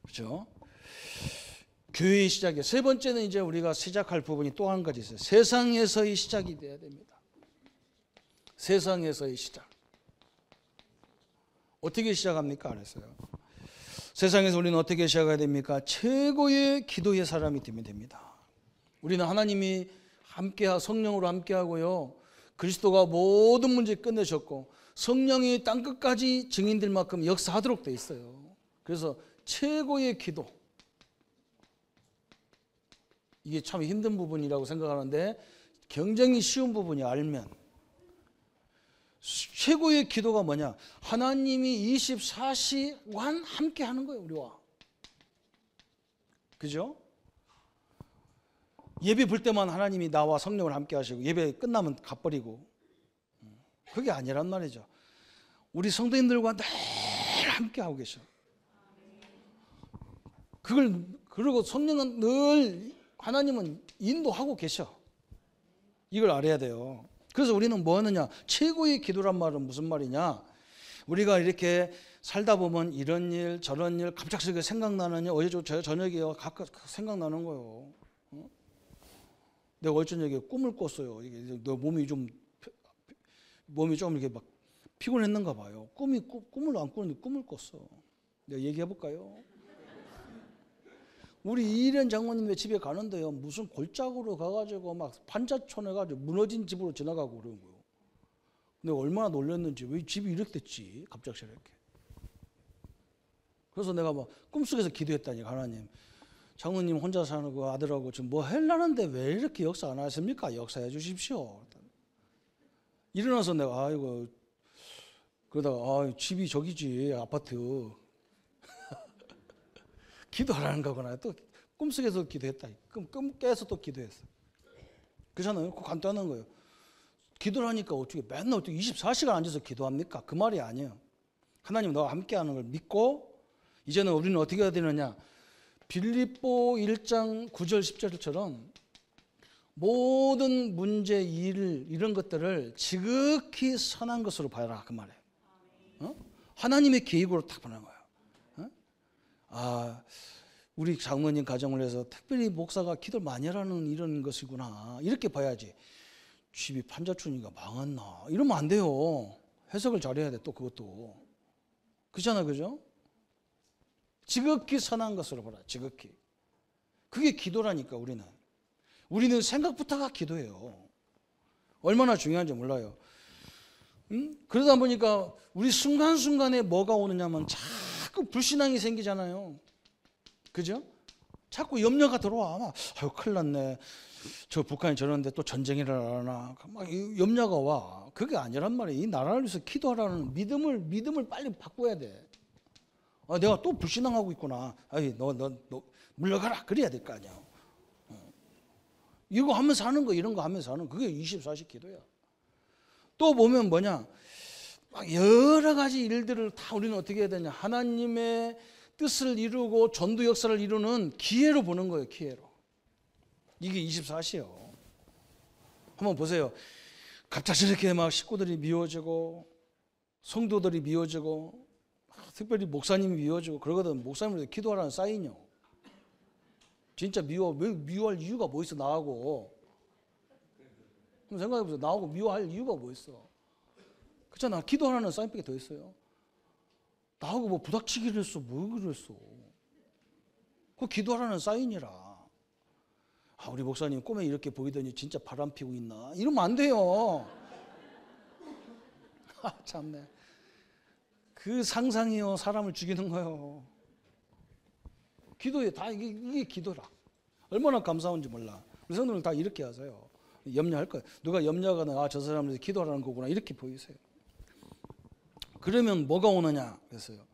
그렇죠? 교회의 시작이에요. 세 번째는 이제 우리가 시작할 부분이 또 한 가지 있어요. 세상에서의 시작이 돼야 됩니다. 세상에서의 시작. 어떻게 시작합니까? 그랬어요. 세상에서 우리는 어떻게 시작해야 됩니까? 최고의 기도의 사람이 되면 됩니다. 우리는 하나님이 성령으로 함께하고요. 그리스도가 모든 문제 끝내셨고 성령이 땅끝까지 증인될 만큼 역사하도록 돼 있어요. 그래서 최고의 기도. 이게 참 힘든 부분이라고 생각하는데 굉장히 쉬운 부분이 알면 최고의 기도가 뭐냐? 하나님이 24시간 함께 하는 거예요, 우리와. 그죠? 예배 볼 때만 하나님이 나와 성령을 함께 하시고 예배 끝나면 가버리고 그게 아니란 말이죠. 우리 성도님들과 늘 함께 하고 계셔. 그리고 성령은 늘 하나님은 인도하고 계셔. 이걸 알아야 돼요. 그래서 우리는 뭐 하느냐? 최고의 기도란 말은 무슨 말이냐? 우리가 이렇게 살다 보면 이런 일 저런 일 갑작스럽게 생각나는 일, 어제 저녁에 가끔 생각나는 거예요. 내가 어제 저녁에 꿈을 꿨어요. 너 몸이 좀 이렇게 막 피곤했는가 봐요. 꿈을 안 꾸는데 꿈을 꿨어. 내가 얘기해 볼까요? 우리 이ren 장모님의 집에 가는데요. 무슨 골짜기로 가가지고 막 판자촌 해가지고 무너진 집으로 지나가고 그러는 거예요. 내가 얼마나 놀랐는지 왜 집이 이렇게 됐지? 갑자기 이렇게. 그래서 내가 막 꿈속에서 기도했다니까. 하나님, 장모님 혼자 사는 그 아들하고 지금 뭐 하려는데 왜 이렇게 역사 안 하십니까? 역사해 주십시오. 일어나서 내가 아이고 그러다가 집이 저기지 아파트. 기도하라는 거구나. 또 꿈속에서 기도했다. 꿈 깨서 또 기도했어. 그렇잖아요. 그거 간단한 거예요. 기도를 하니까 어떻게 맨날 어떻게 24시간 앉아서 기도합니까? 그 말이 아니에요. 하나님 너와 함께하는 걸 믿고 이제는 우리는 어떻게 해야 되느냐? 빌립보 1장 9절 10절처럼 모든 문제, 일 이런 것들을 지극히 선한 것으로 봐라 그 말이에요. 하나님의 계획으로 딱 보는 거예요. 우리 장모님 가정을 해서 특별히 목사가 기도를 많이 하라는 이런 것이구나. 이렇게 봐야지. 집이 판자촌이가 망했나. 이러면 안 돼요. 해석을 잘해야 돼. 또 그것도. 그렇잖아요. 그죠? 지극히 선한 것으로 보라. 지극히. 그게 기도라니까 우리는. 우리는 생각부터가 기도예요. 얼마나 중요한지 몰라요. 그러다 보니까 우리 순간순간에 뭐가 오느냐면 자꾸 불신앙이 생기잖아요. 그죠? 자꾸 염려가 들어와. 막, 큰일 났네. 저 북한이 저러는데 또 전쟁이 일어나나. 막 염려가 와. 그게 아니란 말이에요. 이 나라를 위해서 기도하라는 믿음을 빨리 바꿔야 돼. 내가 또 불신앙하고 있구나. 너 물러가라. 그래야 될 거 아니야. 이거 하면서 하는 거, 이런 거 하면서 하는 거. 그게 24시 기도야. 또 보면 뭐냐. 막 여러 가지 일들을 다 우리는 어떻게 해야 되냐. 하나님의 뜻을 이루고 전도 역사를 이루는 기회로 보는 거예요. 기회로. 이게 24시예요. 한번 보세요. 갑자기 이렇게 막 식구들이 미워지고 성도들이 미워지고 특별히 목사님이 미워지고 그러거든. 목사님한테 기도하라는 사인이요. 진짜 미워할 이유가 뭐 있어 나하고. 한번 생각해 보세요. 나하고 미워할 이유가 뭐 있어. 그렇잖아. 기도하라는 사인밖에 더 있어요. 나하고 뭐 부닥치기를 했어. 뭐 그랬어. 그거 기도하라는 사인이라. 우리 목사님 꿈에 이렇게 보이더니 진짜 바람 피고 있나. 이러면 안 돼요. 참네. 그 상상이요 사람을 죽이는 거예요. 기도에 다 이게 기도라. 얼마나 감사한지 몰라. 우리 성도들 다 이렇게 하세요. 염려할 거예요. 누가 염려하거나 아, 저 사람들이 기도하라는 거구나 이렇게 보이세요. 그러면 뭐가 오느냐 그랬어요.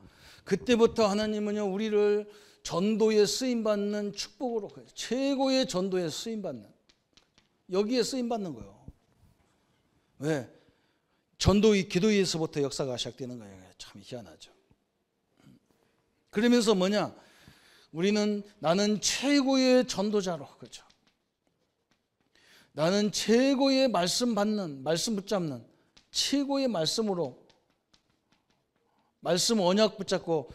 그때부터 하나님은요 우리를 전도에 쓰임받는 축복으로 최고의 전도에 쓰임받는 여기에 쓰임받는 거예요. 왜? 기도에서부터 역사가 시작되는 거예요. 참 희한하죠. 그러면서 뭐냐? 우리는 나는 최고의 전도자로 그렇죠. 나는 최고의 말씀 받는 말씀 붙잡는 최고의 말씀으로 말씀 언약 붙잡고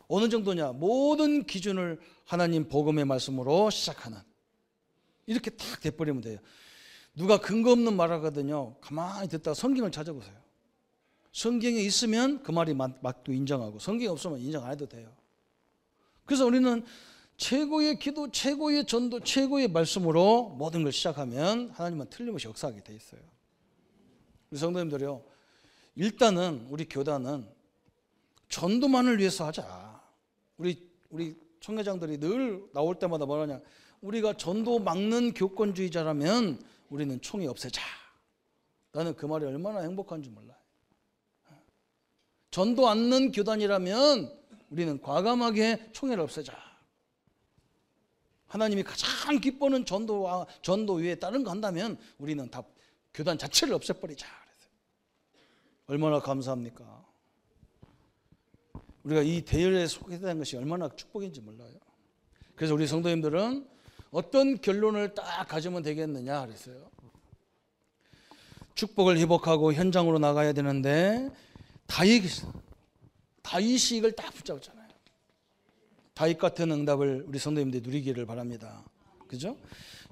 어느 정도냐? 모든 기준을 하나님 복음의 말씀으로 시작하는 이렇게 딱 돼버리면 돼요. 누가 근거 없는 말 하거든요. 가만히 듣다가 성경을 찾아보세요. 성경에 있으면 그 말이 맞고 인정하고 성경이 없으면 인정 안 해도 돼요. 그래서 우리는 최고의 기도, 최고의 전도, 최고의 말씀으로 모든 걸 시작하면 하나님은 틀림없이 역사하게 돼 있어요. 우리 성도님들이요. 일단은 우리 교단은 전도만을 위해서 하자. 우리 총회장들이 늘 나올 때마다 뭐라냐. 우리가 전도 막는 교권주의자라면 우리는 총회 없애자. 나는 그 말이 얼마나 행복한지 몰라요. 전도 않는 교단이라면 우리는 과감하게 총회를 없애자. 하나님이 가장 기뻐하는 전도와 전도 외에 다른 거 한다면 우리는 다 교단 자체를 없애버리자. 얼마나 감사합니까? 우리가 이 대열에 속해된 것이 얼마나 축복인지 몰라요. 그래서 우리 성도님들은 어떤 결론을 딱 가지면 되겠느냐 그랬어요. 축복을 회복하고 현장으로 나가야 되는데 다윗이 이걸 딱 붙잡았잖아요. 다윗 같은 응답을 우리 성도님들이 누리기를 바랍니다. 그죠?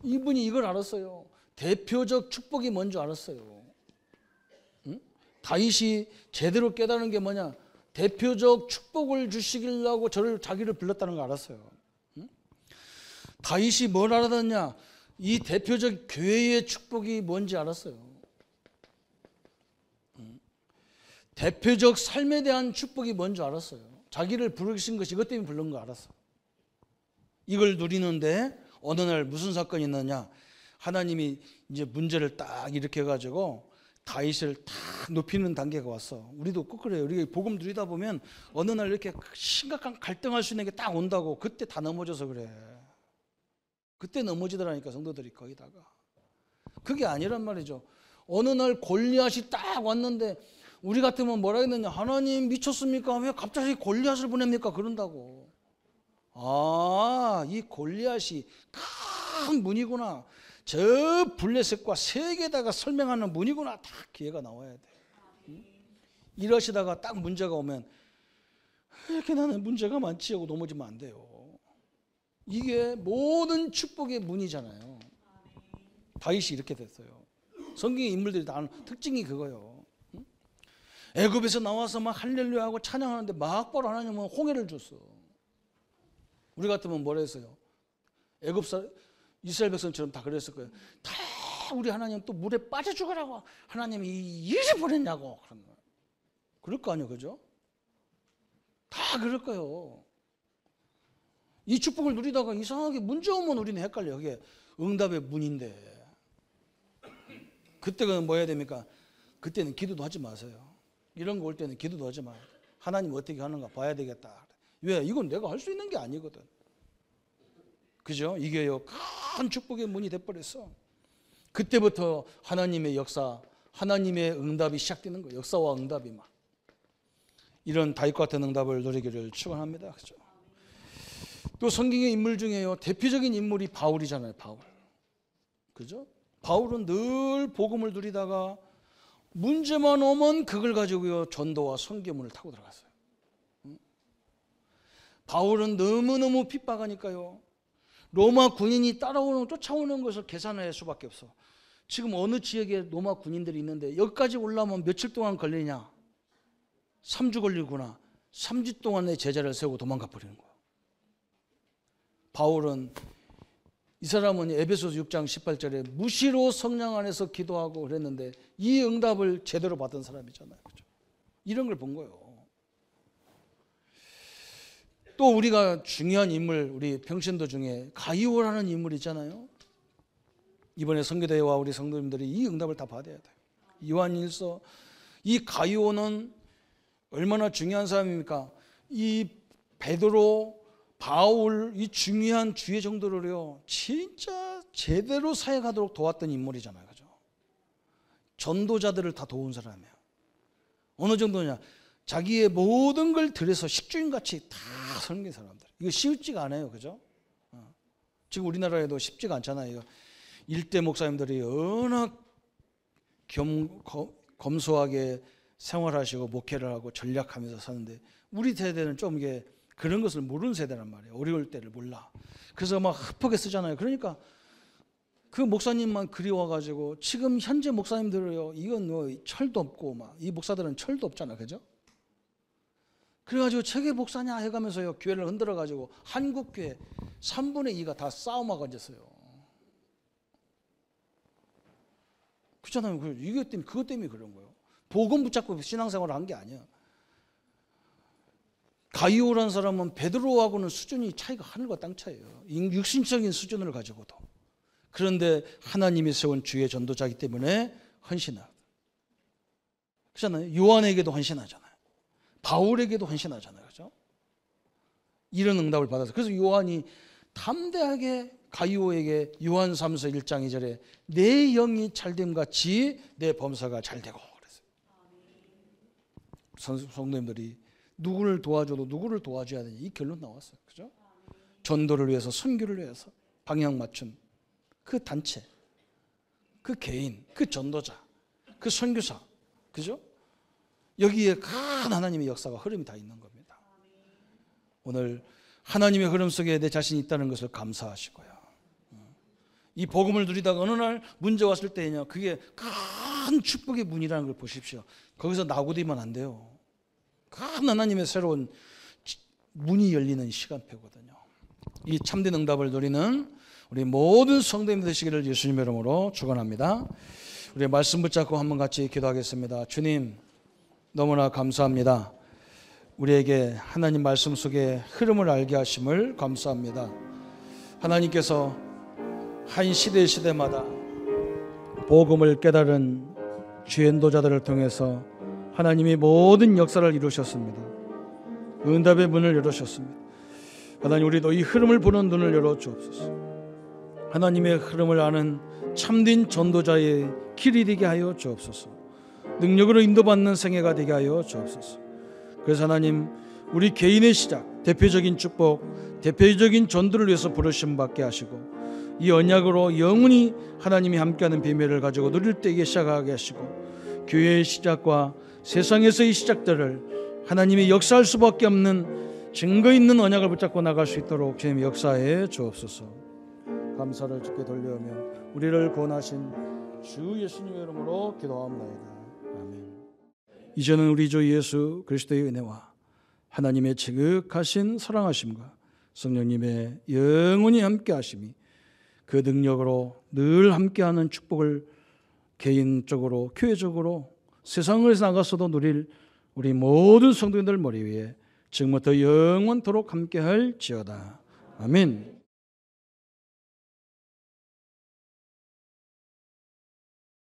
이분이 이걸 알았어요. 대표적 축복이 뭔지 알았어요. 응? 다윗이 제대로 깨달은 게 뭐냐? 대표적 축복을 주시려고 자기를 불렀다는 걸 알았어요. 응? 다윗이 뭘 알았느냐? 이 대표적 교회의 축복이 뭔지 알았어요. 응? 대표적 삶에 대한 축복이 뭔지 알았어요. 자기를 부르신 것이 이것 때문에 부른 거 알았어. 이걸 누리는데 어느 날 무슨 사건이 있느냐? 하나님이 이제 문제를 딱 일으켜가지고 다윗을 딱 높이는 단계가 왔어. 우리도 꼭 그래요. 우리가 복음 누리다 보면 어느 날 이렇게 심각한 갈등할 수 있는 게 딱 온다고. 그때 다 넘어져서 그래. 그때 넘어지더라니까 성도들이 거기다가. 그게 아니란 말이죠. 어느 날 골리앗이 딱 왔는데 우리 같으면 뭐라 했느냐? 하나님 미쳤습니까? 왜 갑자기 골리앗을 보냅니까? 그런다고. 아, 이 골리앗이 큰 문이구나. 저 블레셋과 세계에다가 설명하는 문이구나. 딱 기회가 나와야 돼. 이러시다가 딱 문제가 오면 이렇게 나는 문제가 많지 하고 넘어지면 안 돼요. 이게 모든 축복의 문이잖아요. 다윗이 이렇게 됐어요. 성경의 인물들이 다 아는 특징이 그거예요. 애굽에서 나와서 막 할렐루야하고 찬양하는데 막바로 하나님은 홍해를 줬어. 우리 같으면 뭐라 했어요? 이스라엘 백성처럼 다 그랬을 거예요. 다 우리 하나님 또 물에 빠져 죽으라고 하나님이 이리 보냈냐고. 그럴 거 아니에요, 그죠? 다 그럴 거예요. 이 축복을 누리다가 이상하게 문제 오면 우리는 헷갈려요. 그게 응답의 문인데. 그때는 뭐 해야 됩니까? 그때는 기도도 하지 마세요. 이런 거 올 때는 기도도 하지 마요. 하나님 어떻게 하는가 봐야 되겠다. 왜? 이건 내가 할 수 있는 게 아니거든. 그죠? 이게요, 큰 축복의 문이 돼버렸어. 그때부터 하나님의 역사, 하나님의 응답이 시작되는 거예요. 역사와 응답이 막. 이런 다윗과 같은 응답을 누리기를 축원합니다. 그죠? 또 성경의 인물 중에요, 대표적인 인물이 바울이잖아요. 바울. 그죠? 바울은 늘 복음을 누리다가 문제만 오면 그걸 가지고요 전도와 선교문을 타고 들어갔어요. 바울은 너무너무 핍박하니까요. 로마 군인이 쫓아오는 것을 계산할 수밖에 없어. 지금 어느 지역에 로마 군인들이 있는데 여기까지 올라오면 며칠 동안 걸리냐? 3주 걸리구나. 3주 동안 내 제자를 세우고 도망가 버리는 거야. 바울은 이 사람은 에베소서 6장 18절에 무시로 성령 안에서 기도하고 그랬는데 이 응답을 제대로 받은 사람이잖아요. 그렇죠? 이런 걸 본 거예요. 또 우리가 중요한 인물, 우리 평신도 중에 가이오라는 인물이 있잖아요. 이번에 선교대회와 우리 성도님들이 이 응답을 다 받아야 돼요. 요한일서, 이 가이오는 얼마나 중요한 사람입니까? 이 베드로, 바울, 이 중요한 주의 정도를요 진짜 제대로 사역하도록 도왔던 인물이잖아요. 그죠? 전도자들을 다 도운 사람이에요. 어느 정도냐? 자기의 모든 걸 들여서 식주인같이 다 섬긴 사람들. 이거 쉽지가 않아요. 그죠? 지금 우리나라에도 쉽지가 않잖아요. 일대 목사님들이 워낙 검소하게 생활하시고 목회를 하고 전략하면서 사는데, 우리 세대는 좀 이게 그런 것을 모르는 세대란 말이에요. 어려울 때를 몰라. 그래서 막 흡하게 쓰잖아요. 그러니까 그 목사님만 그리워가지고, 지금 현재 목사님들은요, 이건 뭐 철도 없고 막, 이 목사들은 철도 없잖아. 그죠? 그래가지고 책의 목사냐 해가면서요 교회를 흔들어가지고 한국교회 3분의 2가 다 싸움하고 앉았어요. 그렇잖아요. 이게 때문에, 그것 때문에 그런 거예요. 복음 붙잡고 신앙생활을 한 게 아니야. 가이오라는 사람은 베드로하고는 수준이 차이가 하늘과 땅 차이예요. 육신적인 수준을 가지고도. 그런데 하나님이 세운 주의 전도자이기 때문에 헌신하다. 그렇잖아요. 요한에게도 헌신하잖아요. 바울에게도 헌신하잖아요. 그렇죠? 이런 응답을 받아서, 그래서 요한이 담대하게 가이오에게 요한 3서 1장 2절에 내 영이 잘됨 같이 내 범사가 잘되고 그랬어요. 성도님들이 누구를 도와줘도 누구를 도와줘야 되냐, 이 결론 나왔어요. 그죠? 전도를 위해서, 선교를 위해서 방향 맞춘 그 단체, 그 개인, 그 전도자, 그 선교사, 그죠? 여기에 큰 하나님의 역사가, 흐름이 다 있는 겁니다. 오늘 하나님의 흐름 속에 내 자신이 있다는 것을 감사하시고요. 이 복음을 누리다가 어느 날 문제 왔을 때냐, 그게 큰 축복의 문이라는 걸 보십시오. 거기서 나고되면 안 돼요. 큰 하나님의 새로운 문이 열리는 시간표거든요. 이 참된 응답을 누리는 우리 모든 성도님 되시기를 예수님의 이름으로 축원합니다. 우리 말씀 붙잡고 한번 같이 기도하겠습니다. 주님, 너무나 감사합니다. 우리에게 하나님 말씀 속에 흐름을 알게 하심을 감사합니다. 하나님께서 한 시대마다 복음을 깨달은 주인도자들을 통해서 하나님이 모든 역사를 이루셨습니다. 응답의 문을 열으셨습니다. 하나님, 우리도 이 흐름을 보는 눈을 열어 주옵소서. 하나님의 흐름을 아는 참된 전도자의 길이 되게 하여 주옵소서. 능력으로 인도받는 생애가 되게 하여 주옵소서. 그래서 하나님, 우리 개인의 시작, 대표적인 축복, 대표적인 전도를 위해서 부르심 받게 하시고, 이 언약으로 영원히 하나님이 함께하는 비밀을 가지고 누릴 때 시작하게 하시고, 교회의 시작과 세상에서의 시작들을 하나님이 역사할 수밖에 없는 증거 있는 언약을 붙잡고 나갈 수 있도록 주님 역사해 주옵소서. 감사를 주께 돌려오며 우리를 구원하신 주 예수님의 이름으로 기도합니다. 이제는 우리 주 예수 그리스도의 은혜와 하나님의 지극하신 사랑하심과 성령님의 영원히 함께하심이, 그 능력으로 늘 함께하는 축복을 개인적으로, 교회적으로, 세상을 나가서도 누릴 우리 모든 성도님들 머리 위에 지금부터 영원토록 함께할지어다. 아멘.